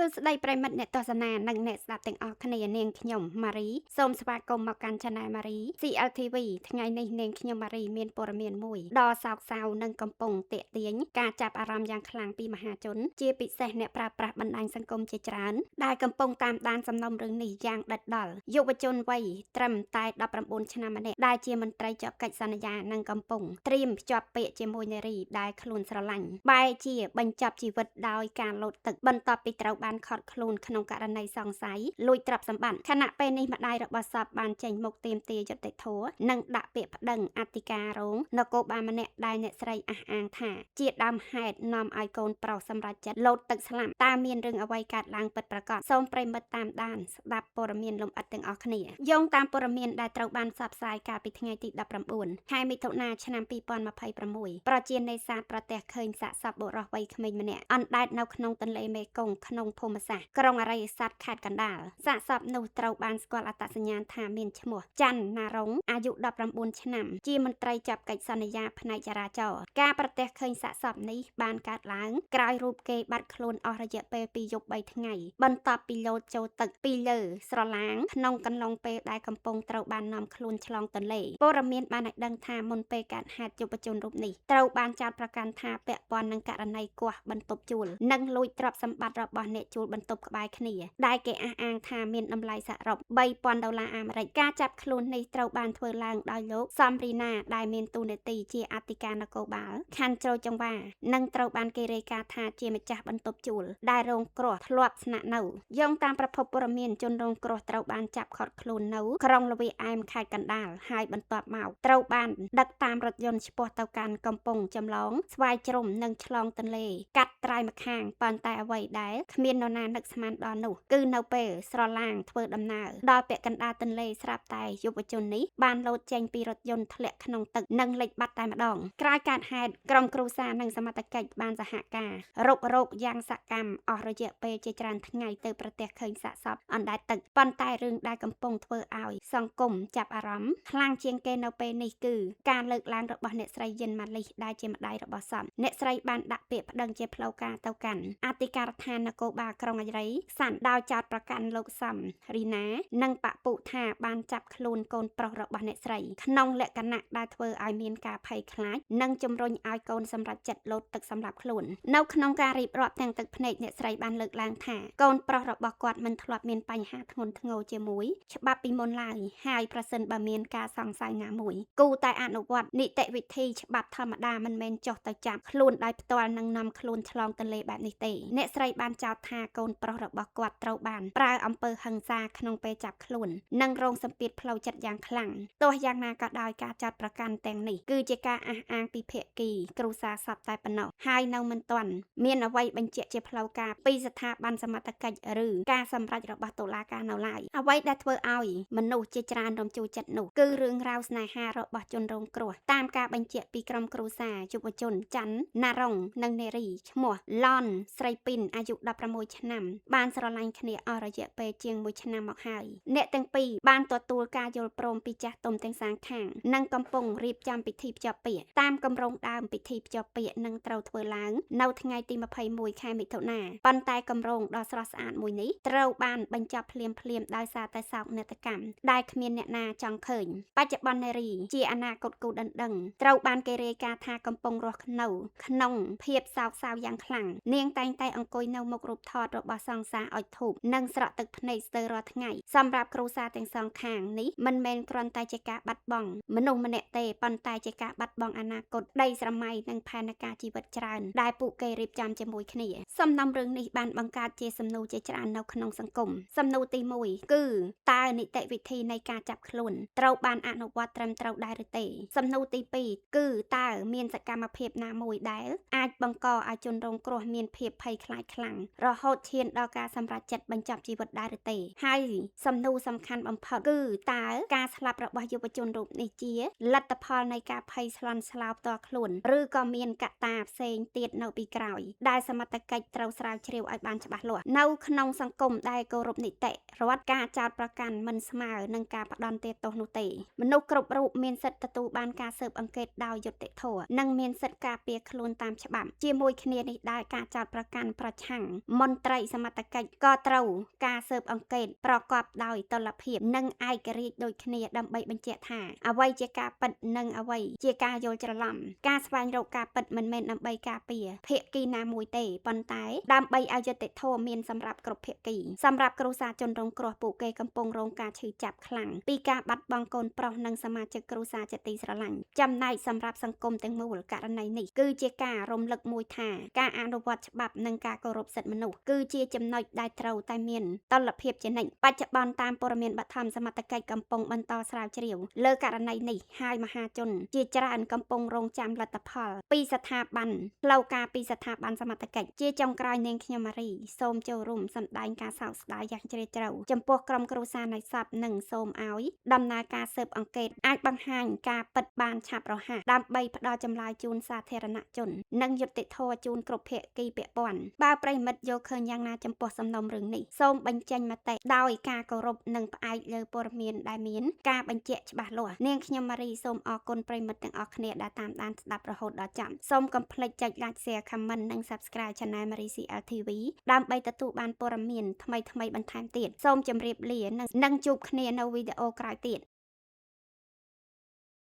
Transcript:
សួស្តីប្រិមិត្តអ្នកទស្សនានិងអ្នកស្ដាប់ទាំងអស់គ្នានាងខ្ញុំម៉ារីសូមស្វាគមន៍មកកាន់ Channel ម៉ារី CLTV ថ្ងៃនេះនាងខ្ញុំម៉ារីមានព័ត៌មានមួយដ៏សោកសៅនិងកំពុងទាក់ទាញការចាប់អារម្មណ៍យ៉ាងខ្លាំងពីមហាជនជាពិសេសអ្នកប្រើប្រាស់បណ្ដាញសង្គមជាច្រើនដែលកំពុងតាមដានសំណុំរឿងនេះយ៉ាងដិតដល់យុវជនវ័យត្រឹមតែ19ឆ្នាំម្នាក់ដែលជាមន្ត្រីជាប់កិច្ចសន្យានិងកំពុងត្រៀមភ្ជាប់ពាក្យជាមួយនារីដែលខ្លួនស្រឡាញ់បែរជាបញ្ចប់ជីវិតដោយការលោតទឹកបន្ទាប់ពីត្រូវបានខត់ខ្លួនក្នុងករណីសង្ស័យលួចទ្រព្យសម្បត្តិខណៈពេលនេះម្ដាយរបស់សពបានចេញមុខទាមទារយុត្តិធម៌និងដាក់ពាក្យប្តឹងអធិការរងនគរបាលម្នាក់ដែលអ្នកស្រីអះអាងថាជាដើមហេតុនាំឲ្យកូនប្រុសសម្រេចចិត្តលោតទឹកស្លាប់តើមានរឿងអ្វីកើតឡើងពិតប្រាកដសូមប្រិមិត្តតាមដានស្ដាប់ព័ត៌មានលម្អិតទាំងអស់គ្នាយោងតាមព័ត៌មានដែលត្រូវបានផ្សព្វផ្សាយកាលពីថ្ងៃទី19ខែមិថុនាឆ្នាំ2026ប្រជានេសាទប្រទះឃើញសាកសពបុរសវ័យក្មេងម្នាក់អណ្ដែតនៅក្នុងទន្លេមេគង្គក្នុងភូមិសាស្ត្រក្រុងអរិយស័ព្ទខេត្តកណ្ដាលសាកសពនោះត្រូវបានស្គាល់អត្តសញ្ញាណថាមានឈ្មោះច័ន្ទណារុងអាយុ19ឆ្នាំជាមន្ត្រីចាប់កិច្ចសន្យាផ្នែកចរាចរណ៍ការប្រទះឃើញសាកសពនេះបានកើតឡើងក្រោយរូបគេបាត់ខ្លួនអស់រយៈពេល2យប់3ថ្ងៃបន្ទាប់ពីលោតចូលទឹកពីលើស្រឡាងក្នុងកន្លងពេលដែលកំពុងត្រូវបាននាំខ្លួនឆ្លងទន្លេព័ត៌មានបានឲ្យដឹងថាមុនពេលកើតហេតុយុវជនរូបនេះត្រូវបានចោទប្រកាន់ថាពាក់ព័ន្ធនឹងករណីគាស់បន្ទប់ជួលនិងលួចទ្រព្យសម្បត្តិរបស់អ្នកជួលបន្ទប់ក្បែរគ្នាដែលគេអះអាងថាមានតម្លៃសរុប$3000អាមេរិកការចាប់ខ្លួននេះត្រូវបានធ្វើឡើងដោយលោកសំរីណាដែលមានតួនាទីជាអធិការនគរបាលខណ្ឌជ្រោយចង្វានិងត្រូវបានគេរាយការណ៍ថាជាម្ចាស់បន្ទប់ជួលដែលរងគ្រោះធ្លាប់ស្នាក់នៅយោងតាមប្រភពព័ត៌មានជនរងគ្រោះត្រូវបានចាប់ឃាត់ខ្លួននៅក្រុងល្វាអែមខេត្តកណ្ដាលហើយបន្ទាប់មកត្រូវបានដឹកតាមរថយន្តឆ្ពោះទៅកាន់កំពង់ចម្លងស្វាយជ្រុំនិងឆ្លងទន្លេកាត់ត្រើយម្ខាងប៉ុន្តែអ្វីដែលគ្មាននរណានឹកស្មានដល់នោះគឺនៅពេលស្រឡាងធ្វើដំណើរដល់ពាក់កណ្ដាលទន្លេស្រាប់តែយុវជននេះបានលោតចេញពីរថយន្តធ្លាក់ក្នុងទឹកនិងលិចបាត់តែម្ដងក្រោយកើតហេតុក្រុមគ្រួសារនិងសមត្ថកិច្ចបានសហការរុករកយ៉ាងសកម្មអស់រយៈពេលជាច្រើនថ្ងៃទៅប្រទះឃើញសាកសពអណ្ដែតទឹកប៉ុន្តែរឿងដែលកំពុងធ្វើឲ្យសង្គមចាប់អារម្មណ៍ខ្លាំងជាងគេនៅពេលនេះគឺការលើកឡើងរបស់អ្នកស្រីយិនម៉ាលីសដែលជាម្ដាយរបស់សពអ្នកស្រីបានដាក់ពាក្យប្តឹងជាផ្លូវការទៅកាន់អធិការដ្ឋាននគរបាលក្រុងអរិយស័ព្ទដោយចោទប្រកាន់លោកសំរីណានិងបពុថាបានចាប់ខ្លួនកូនប្រុសរបស់អ្នកស្រីក្នុងលក្ខណៈដែលធ្វើឲ្យមានការភ័យខ្លាចនិងជំរុញឲ្យកូនសម្រេចចិត្តលោតទឹកសម្រាប់ខ្លួននៅក្នុងការរៀបរាប់ទាំងទឹកភ្នែកអ្នកស្រីបានលើកឡើងថាកូនប្រុសរបស់គាត់មិនធ្លាប់មានបញ្ហាធ្ងន់ធ្ងរជាមួយច្បាប់ពីមុនឡើយហើយប្រសិនបើមានការសង្ស័យណាមួយគូតែអនុវត្តនីតិវិធីច្បាប់ធម្មតាមិនមែនចុះទៅចាប់ខ្លួនដោយផ្ទាល់និងនាំខ្លួនឆ្លងទន្លេបែបនេះទេអ្នកស្រីបានចោទថាកូនប្រុសរបស់គាត់ត្រូវបានប្រើអំពើហិង្សាក្នុងពេលចាប់ខ្លួននិងរងសម្ពាធផ្លូវចិត្តយ៉ាងខ្លាំងទោះយ៉ាងណាក៏ដោយការចោទប្រកាន់ទាំងនេះគឺជាការអះអាងពីភាគីគ្រួសារសពតែប៉ុណ្ណោះហើយនៅមិនទាន់មានអ្វីបញ្ជាក់ជាផ្លូវការពីស្ថាប័នសមត្ថកិច្ចឬការសម្រេចរបស់តុលាការនៅឡើយអ្វីដែលធ្វើឲ្យមនុស្សជាច្រើនរំជួលចិត្តនោះគឺរឿងរ៉ាវស្នេហារបស់ជនរងគ្រោះតាមការបញ្ជាក់ពីក្រុមគ្រួសារយុវជនច័ន្ទណារុងនិងនារីឈ្មោះឡនស្រីពីនអាយុ16ឆ្នាំបានស្រឡាញ់គ្នាអស់រយៈពេលជាង1ឆ្នាំមកហើយអ្នកទាំងពីរបានទទួលការយល់ព្រមពីចាស់ទុំទាំងសងខាងនិងកំពុងរៀបចំពិធីភ្ជាប់ពាក្យតាមគម្រោងដើមពិធីភ្ជាប់ពាក្យនឹងត្រូវធ្វើឡើងនៅថ្ងៃទី21ខែមិថុនាប៉ុន្តែគម្រោងដ៏ស្រស់ស្អាតមួយនេះត្រូវបានបញ្ចប់ភ្លាមដោយសារតែសោកនាដកម្មដែលគ្មានអ្នកណាចង់ឃើញបច្ចុប្បន្ននារីជាអនាគតគូដណ្ដឹងត្រូវបានគេរាយការណ៍ថាកំពុងរស់នៅក្នុងភាពសោកសៅយ៉ាងខ្លាំងនាងតែងតែអង្គុយនៅមុខរូបថតរបស់សង្សារអុជធូបនិងស្រក់ទឹកភ្នែកស្ទើររាល់ថ្ងៃសម្រាប់គ្រួសារទាំងសងខាងនេះមិនមែនគ្រាន់តែជាការបាត់បង់មនុស្សម្នាក់ទេប៉ុន្តែជាការបាត់បង់អនាគតដីស្រមៃនិងផែនការជីវិតច្រើនដែលពួកគេរៀបចំជាមួយគ្នាសំណុំរឿងនេះបានបង្កើតជាសំណួរជាច្រើននៅក្នុងសង្គមសំណួរទី1គឺតើនីតិវិធីនៃការចាប់ខ្លួនត្រូវបានអនុវត្តត្រឹមត្រូវដែរឬទេសំណួរទី2គឺតើមានសកម្មភាពណាមួយដែលអាចបង្កឲ្យជនរងគ្រោះមានភាពភ័យខ្លាចខ្លាំងរហូតឈានដល់ការសម្រេចចិត្តបញ្ចប់ជីវិតដែរឬទេហើយសំណួរសំខាន់បំផុតគឺតើការស្លាប់របស់យុវជនរូបនេះជាលទ្ធផលនៃការភ័យស្លន់ស្លោផ្ទាល់ខ្លួនឬក៏មានកត្តាផ្សេងទៀតនៅពីក្រោយដែលសមត្ថកិច្ចត្រូវស្រាវជ្រាវឲ្យបានច្បាស់លាស់នៅក្នុងសង្គមដែលគោរពនីតិរដ្ឋការចោទប្រកាន់មិនស្មើនឹងការផ្ដន់ទោសនោះទេមនុស្សគ្រប់រូបមានសិទ្ធិទទួលបានការស៊ើបអង្កេតដោយយុត្តិធម៌និងមានសិទ្ធិការពារខ្លួនតាមច្បាប់ជាមួយគ្នានេះដែលការចោទប្រកាន់ប្រឆាំងម នត្រីសមត្ថកិច្ចក៏ត្រូវការស៊ើបអង្កេតប្រកបដោយតុល្យភាពនិងឯករាជ្យដូចគ្នាដើម្បីបញ្ជាក់ថាអ្វីជាការពិតនិងអ្វីជាការយល់ច្រឡំការស្វែងរកការពិតមិនមែនដើម្បីការពារភាគីណាមួយទេប៉ុន្តែដើម្បីឲ្យយុត្តិធម៌មានសម្រាប់គ្រប់ភាគីសម្រាប់គ្រួសារជនរងគ្រោះពួកគេកំពុងរងការឈឺចាប់ខ្លាំងពីការបាត់បង់កូនប្រុសនិងសមាជិកគ្រួសារជាទីស្រឡាញ់ចំណែកសម្រាប់សង្គមទាំងមូលករណីនេះគឺជាការរំលឹកមួយថាការអនុវត្តច្បាប់និងការគោរពសិទ្ធិមនុស្សគឺជាចំណុចដែលត្រូវតែមានតុល្យភាពជានិច្ចបច្ចុប្បន្នតាមព័ត៌មានបឋមសមត្ថកិច្ចកំពុងបន្តស្រាវជ្រាវលើករណីនេះហើយមហាជនជាច្រើនកំពុងរងចាំលទ្ធផលពីស្ថាប័នផ្លូវការពីស្ថាប័នសមត្ថកិច្ចជាចុងក្រោយនាងខ្ញុំម៉ារីសូមចូលរួមសម្ដែងការសោកស្ដាយយ៉ាងជ្រាលជ្រៅចំពោះក្រុមគ្រួសារនៃសពនិងសូមឲ្យដំណើរការស៊ើបអង្កេតអាចបង្ហាញការពិតបានឆាប់រហ័សដើម្បីផ្ដល់ចម្លើយជូនសាធារណជននិងយុត្តិធម៌ជូនគ្រប់ភាគីពាក់ព័ន្ធបើប្រិមិត្តយល់ឃើញយ៉ាងណាចំពោះសំណុំរឿងនេះសូមបញ្ចេញមតិដោយការគោរពនិងផ្អែកលើព័ត៌មានដែលមានការបញ្ជាក់ច្បាស់លាស់នាងខ្ញុំម៉ារីសូមអរគុណប្រិមិត្តទាំងអស់គ្នាដែលតាមដានស្ដាប់រហូតដល់ចប់សូមកុំភ្លេចចុច Like Share Comment និង Subscribe Channel Marie CLTV ដើម្បីទទួលបានព័ត៌មានថ្មីៗបន្ថែមទៀតសូមជម្រាបលានិងជួបគ្នានៅវីដេអូក្រោយទៀត